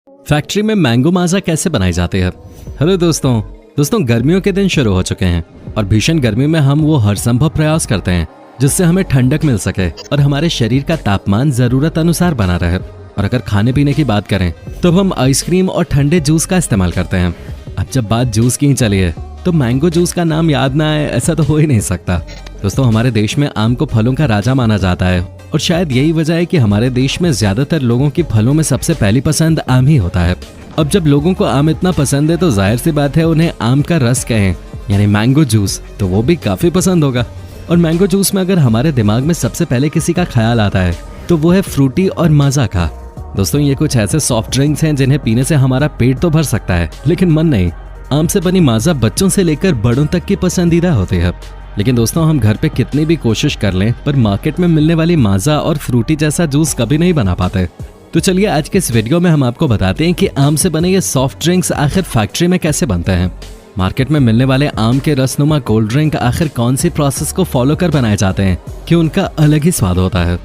Factory में mango माजा कैसे बनाई जाती है। हेलो दोस्तों गर्मियों के दिन शुरू हो चुके हैं और भीषण गर्मी में हम वो हर संभव प्रयास करते हैं जिससे हमें ठंडक मिल सके और हमारे शरीर का तापमान जरूरत अनुसार बना रहे। और अगर खाने पीने की बात करें तो हम आइसक्रीम और ठंडे जूस का इस्तेमाल करते हैं। अब जब बात जूस की ही चली है तो मैंगो जूस का नाम याद ना आए ऐसा तो हो ही नहीं सकता। दोस्तों हमारे देश में आम को फलों का राजा माना जाता है और शायद यही वजह है कि हमारे देश में ज्यादातर लोगों की फलों में सबसे पहली पसंद आम ही होता है। अब जब लोगों को आम इतना पसंद है तो जाहिर सी बात है उन्हें आम का रस कहें यानी मैंगो जूस तो वो भी काफी पसंद होगा। और मैंगो जूस में अगर हमारे दिमाग में सबसे पहले किसी का ख्याल आता है तो वो है फ्रूटी और माजा का। दोस्तों ये कुछ ऐसे सॉफ्ट ड्रिंक्स हैं जिन्हें पीने से हमारा पेट तो भर सकता है लेकिन मन नहीं। आम से बनी माजा बच्चों से लेकर बड़ों तक की पसंदीदा होती है। लेकिन दोस्तों हम घर पे कितनी भी कोशिश कर लें पर मार्केट में मिलने वाली माजा और फ्रूटी जैसा जूस कभी नहीं बना पाते। तो चलिए आज के इस वीडियो में हम आपको बताते हैं कि आम से बने ये सॉफ्ट ड्रिंक्स आखिर फैक्ट्री में कैसे बनते हैं। मार्केट में मिलने वाले आम के रसनुमा कोल्ड ड्रिंक आखिर कौन सी प्रोसेस को फॉलो कर बनाए जाते हैं कि उनका अलग ही स्वाद होता है।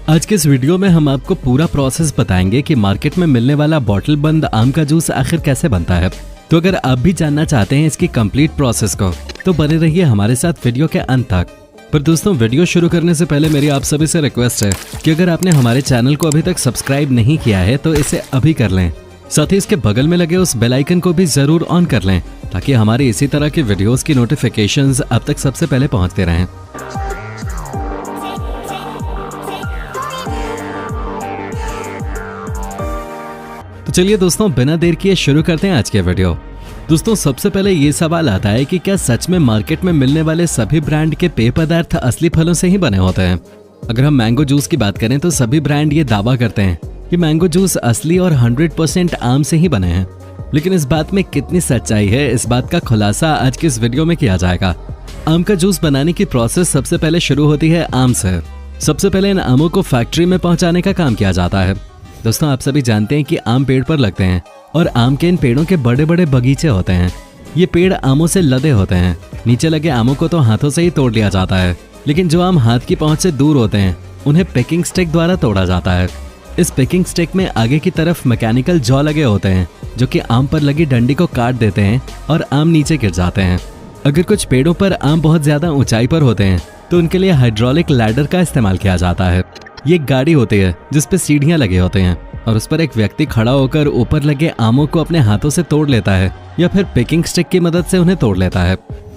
आज के इस वीडियो में हम आपको पूरा प्रोसेस बताएंगे कि मार्केट में मिलने वाला बॉटल बंद आम का जूस आखिर कैसे बनता है। तो अगर आप भी जानना चाहते हैं इसकी कंप्लीट प्रोसेस को तो बने रहिए हमारे साथ वीडियो के अंत तक। पर दोस्तों वीडियो शुरू करने से पहले मेरी आप सभी से रिक्वेस्ट है कि अगर आपने हमारे चैनल को अभी तक सब्सक्राइब नहीं किया है तो इसे अभी कर लें। साथ ही इसके बगल में लगे उस बेल आइकन को भी जरूर ऑन कर लें ताकि हमारे इसी तरह के वीडियोस की नोटिफिकेशंस आप तक सबसे पहले पहुंचते रहें। तो चलिए दोस्तों बिना देर किए शुरू करते हैं आज के वीडियो। दोस्तों सबसे पहले ये सवाल आता है कि क्या सच में मार्केट में मिलने वाले सभी ब्रांड के पेय पदार्थ असली फलों से ही बने होते हैं। अगर हम मैंगो जूस की बात करें तो सभी ब्रांड ये दावा करते हैं कि मैंगो जूस असली और 100% आम से ही बने हैं। लेकिन इस बात में कितनी सच्चाई है इस बात का खुलासा आज के इस वीडियो में किया जाएगा। आम का जूस बनाने की प्रोसेस सबसे पहले शुरू होती है आम से। सबसे पहले इन आमों को फैक्ट्री में पहुंचाने का काम किया जाता है। दोस्तों आप सभी जानते हैं कि आम पेड़ पर लगते हैं और आम के इन पेड़ों के बड़े बड़े बगीचे होते हैं। ये पेड़ आमों से लदे होते हैं। नीचे लगे आमों को तो हाथों से ही तोड़ लिया जाता है लेकिन जो आम हाथ की पहुंच से दूर होते हैं उन्हें पिकिंग स्टिक द्वारा तोड़ा जाता है। इस पिकिंग स्टिक में आगे की तरफ मैकेनिकल जॉ लगे होते हैं जो कि आम पर लगी डंडी को काट देते हैं और आम नीचे गिर जाते हैं। अगर कुछ पेड़ों पर आम बहुत ज्यादा ऊंचाई पर होते हैं तो उनके लिए हाइड्रोलिक लैडर का इस्तेमाल किया जाता है। ये एक गाड़ी होती है जिसपे सीढ़ियां लगे होते हैं और उस पर एक व्यक्ति खड़ा होकर ऊपर लगे आमों को अपने हाथों से तोड़ लेता है या फिर पिकिंग स्टिक की मदद से उन्हें तोड़ लेता है।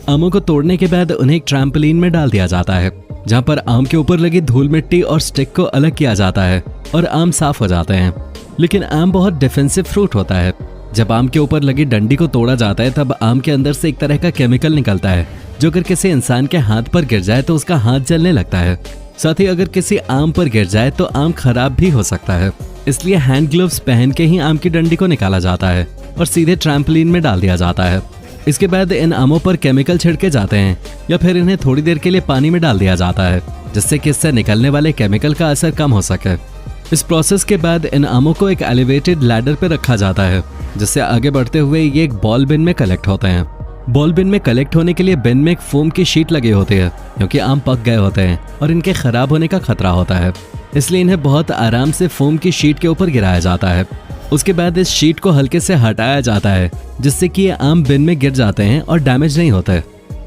आमों को तोड़ने के बाद उन्हें एक ट्रैम्पोलिन में डाल दिया जाता है जहाँ पर आम के ऊपर लगी धूल मिट्टी और स्टिक को अलग किया जाता है और आम साफ हो जाते हैं। लेकिन आम बहुत डिफेंसिव फ्रूट होता है। जब आम के ऊपर लगी डंडी को तोड़ा जाता है तब आम के अंदर से एक तरह का केमिकल निकलता है जो अगर किसी इंसान के हाथ पर गिर जाए तो उसका हाथ जलने लगता है। साथ ही अगर किसी आम पर गिर जाए तो आम खराब भी हो सकता है। इसलिए हैंड ग्लव्स पहन के ही आम की डंडी को निकाला जाता है और सीधे ट्रैम्पोलिन में डाल दिया जाता है। इसके बाद इन आमों पर केमिकल छिड़के जाते हैं या फिर इन्हें थोड़ी देर के लिए पानी में डाल दिया जाता है जिससे कि इससे निकलने वाले केमिकल का असर कम हो सके। इस प्रोसेस के बाद इन आमों को एक एलिवेटेड लैडर पर रखा जाता है जिससे आगे बढ़ते हुए ये एक बॉल बिन में कलेक्ट होते हैं। बॉल बिन में कलेक्ट होने के लिए बिन में एक फोम की शीट लगी होती है क्योंकि आम पक गए होते हैं और इनके खराब होने का खतरा होता है। इसलिए इन्हें बहुत आराम से फोम की शीट के ऊपर गिराया जाता है। उसके बाद इस शीट को हल्के से हटाया जाता है जिससे कि ये आम बिन में गिर जाते हैं और डैमेज नहीं होते।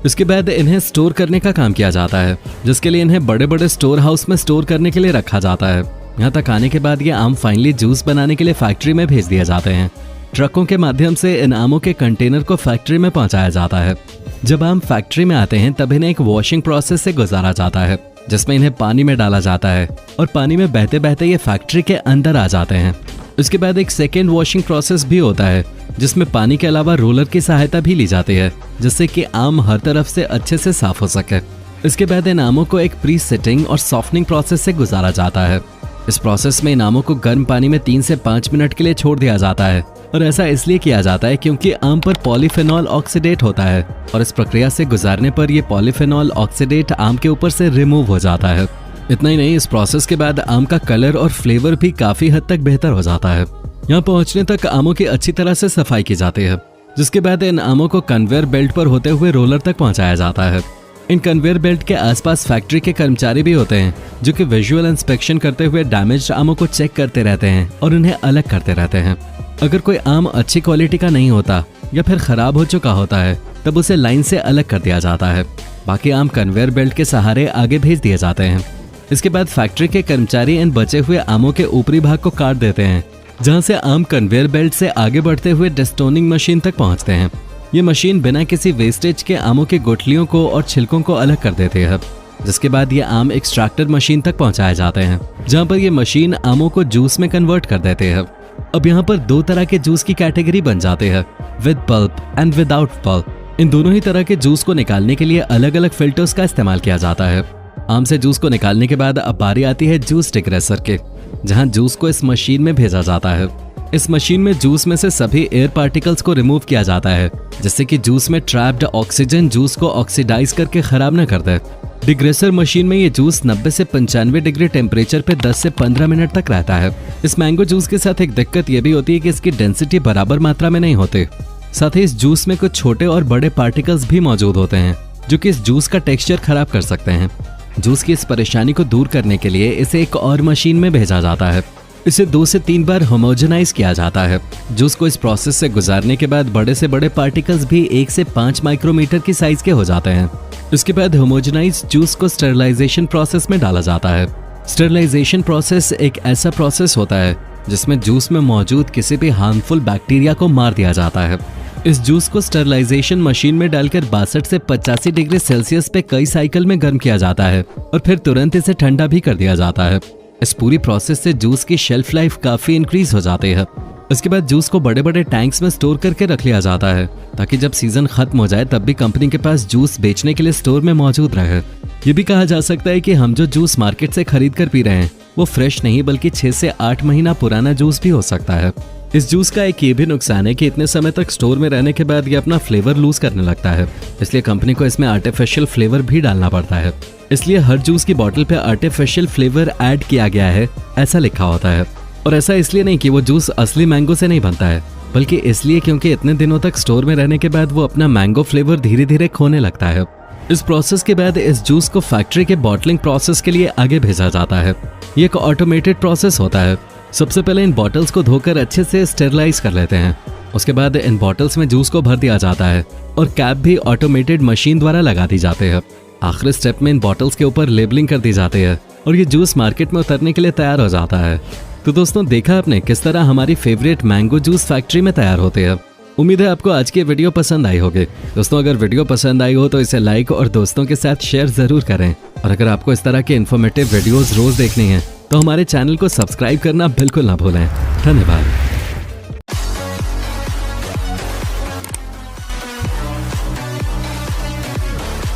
इसके बाद इन्हें स्टोर करने का काम किया जाता है जिसके लिए इन्हें बड़े बड़े स्टोर हाउस में स्टोर करने के लिए रखा जाता है। यहाँ तक आने के बाद ये आम फाइनली जूस बनाने के लिए फैक्ट्री में भेज दिए जाते हैं। ट्रकों के माध्यम से इन आमों के कंटेनर को फैक्ट्री में पहुंचाया जाता है। जब आम फैक्ट्री में आते हैं तब इन्हें एक वॉशिंग प्रोसेस से गुजारा जाता है जिसमें इन्हें पानी में डाला जाता है और पानी में बहते बहते ये फैक्ट्री के अंदर आ जाते हैं। इसके बाद एक सेकेंड वॉशिंग प्रोसेस भी होता है जिसमें पानी के अलावा रोलर की सहायता भी ली जाती है जिससे कि आम हर तरफ से अच्छे से साफ हो सके। इसके बाद इन आमों को एक प्री सेटिंग और सॉफ्टनिंग प्रोसेस से गुजारा जाता है। इस प्रोसेस में इन आमों को गर्म पानी में 3 से 5 मिनट के लिए छोड़ दिया जाता है और ऐसा इसलिए किया जाता है क्योंकि आम पर पॉलीफेनॉल ऑक्सीडेट होता है और इस प्रक्रिया से गुजारने पर यह पॉलीफेनॉल ऑक्सीडेट आम के ऊपर से रिमूव हो जाता है। इतना ही नहीं, इस प्रोसेस के बाद आम का कलर और फ्लेवर भी काफी हद तक बेहतर हो जाता है। यहाँ पहुँचने तक आमों की अच्छी तरह से सफाई की जाती है जिसके बाद इन आमों को कन्वेयर बेल्ट पर होते हुए रोलर तक पहुँचाया जाता है। इन कन्वेयर बेल्ट के आसपास फैक्ट्री के कर्मचारी भी होते हैं जो कि विजुअल इंस्पेक्शन करते हुए डैमेज्ड आमों को चेक करते रहते हैं और उन्हें अलग करते रहते हैं। अगर कोई आम अच्छी क्वालिटी का नहीं होता या फिर खराब हो चुका होता है तब उसे लाइन से अलग कर दिया जाता है। बाकी आम कन्वेयर बेल्ट के सहारे आगे भेज दिए जाते हैं। इसके बाद फैक्ट्री के कर्मचारी इन बचे हुए आमों के ऊपरी भाग को काट देते हैं, जहां से आम कन्वेयर बेल्ट से आगे बढ़ते हुए डेस्टोनिंग मशीन तक पहुंचते हैं। ये मशीन बिना किसी वेस्टेज के आमों की गुठलियों को और छिलकों को अलग कर देती है, जिसके बाद ये आम एक्सट्रैक्टर मशीन तक पहुंचाए जाते हैं, जहां पर ये मशीन आमों को जूस में कन्वर्ट कर देते हैं। अब यहाँ पर दो तरह के जूस की कैटेगरी बन जाते हैं, with pulp and without pulp. इन दोनों ही तरह के जूस को निकालने के लिए अलग अलग फिल्टर्स का इस्तेमाल किया जाता है। आम से जूस को निकालने के बाद अब बारी आती है जूस डिग्रेसर के, जहां जूस को इस मशीन में भेजा जाता है। इस मशीन में जूस में से सभी एयर पार्टिकल्स को रिमूव किया जाता है, जिससे कि जूस में ट्रैप्ड ऑक्सीजन जूस को ऑक्सीडाइज करके खराब न कर दे। डिग्रेसर मशीन में ये जूस 90 से 95 डिग्री टेम्परेचर पे 10 से 15 मिनट तक रहता है। इस मैंगो जूस के साथ एक दिक्कत ये भी होती है कि इसकी डेंसिटी बराबर मात्रा में नहीं होती। साथ ही इस जूस में कुछ छोटे और बड़े पार्टिकल्स भी मौजूद होते हैं, जो कि इस जूस का टेक्सचर खराब कर सकते हैं। जूस की इस परेशानी को दूर करने के लिए इसे एक और मशीन में भेजा जाता है। इसे 2 से 3 बार होमोजेनाइज किया जाता है। जूस को इस प्रोसेस से गुजारने के बाद बड़े से बड़े पार्टिकल्स भी 1 से 5 माइक्रोमीटर की साइज के हो जाते हैं। इसके बाद होमोजेनाइज जूस को स्टरलाइजेशन प्रोसेस में डाला जाता है। स्टरलाइजेशन प्रोसेस एक ऐसा प्रोसेस होता है जिसमें जूस में मौजूद किसी भी हार्मफुल बैक्टीरिया को मार दिया जाता है। इस जूस को स्टरलाइजेशन मशीन में डालकर 62 से 85 डिग्री सेल्सियस पे कई साइकिल में गर्म किया जाता है और फिर तुरंत इसे ठंडा भी कर दिया जाता है। इस पूरी प्रोसेस से जूस की शेल्फ लाइफ काफी इंक्रीज हो जाती है। इसके बाद जूस को बड़े बड़े टैंक्स में स्टोर करके रख लिया जाता है, ताकि जब सीजन खत्म हो जाए तब भी कंपनी के पास जूस बेचने के लिए स्टोर में मौजूद रहे। ये भी कहा जा सकता है कि हम जो जूस मार्केट से खरीद कर पी रहे हैं वो फ्रेश नहीं बल्कि 6 से 8 महीना पुराना जूस भी हो सकता है। इस जूस का एक ये भी नुकसान है कि इतने समय तक स्टोर में रहने के बाद ये अपना फ्लेवर लूज करने लगता है, इसलिए कंपनी को इसमें आर्टिफिशियल फ्लेवर भी डालना पड़ता है। इसलिए हर जूस की बोतल पे आर्टिफिशियल फ्लेवर ऐड किया गया है ऐसा लिखा होता है। और ऐसा इसलिए नहीं कि वो जूस असली मैंगो से नहीं बनता है, बल्कि इसलिए क्योंकि इतने दिनों तक स्टोर में रहने के बाद वो अपना मैंगो फ्लेवर धीरे धीरे खोने लगता है। इस प्रोसेस के बाद इस जूस को फैक्ट्री के बॉटलिंग प्रोसेस के लिए आगे भेजा जाता है। ये एक ऑटोमेटेड प्रोसेस होता है। सबसे पहले इन बॉटल्स को धोकर अच्छे से स्टेरलाइज कर लेते हैं। उसके बाद इन बॉटल्स में जूस को भर दिया जाता है और कैप भी ऑटोमेटेड मशीन द्वारा लगा दी जाती है। आखिरी स्टेप में इन बॉटल्स के ऊपर लेबलिंग कर दी जाती है और ये जूस मार्केट में उतरने के लिए तैयार हो जाता है। तो दोस्तों, देखा आपने किस तरह हमारी फेवरेट मैंगो जूस फैक्ट्री में तैयार होते हैं। उम्मीद है आपको आज की वीडियो पसंद आई होगी। दोस्तों, अगर वीडियो पसंद आई हो तो इसे लाइक और दोस्तों के साथ शेयर जरूर करें। और अगर आपको इस तरह के इन्फॉर्मेटिव वीडियोस रोज देखनी है तो हमारे चैनल को सब्सक्राइब करना बिल्कुल ना भूलें। धन्यवाद।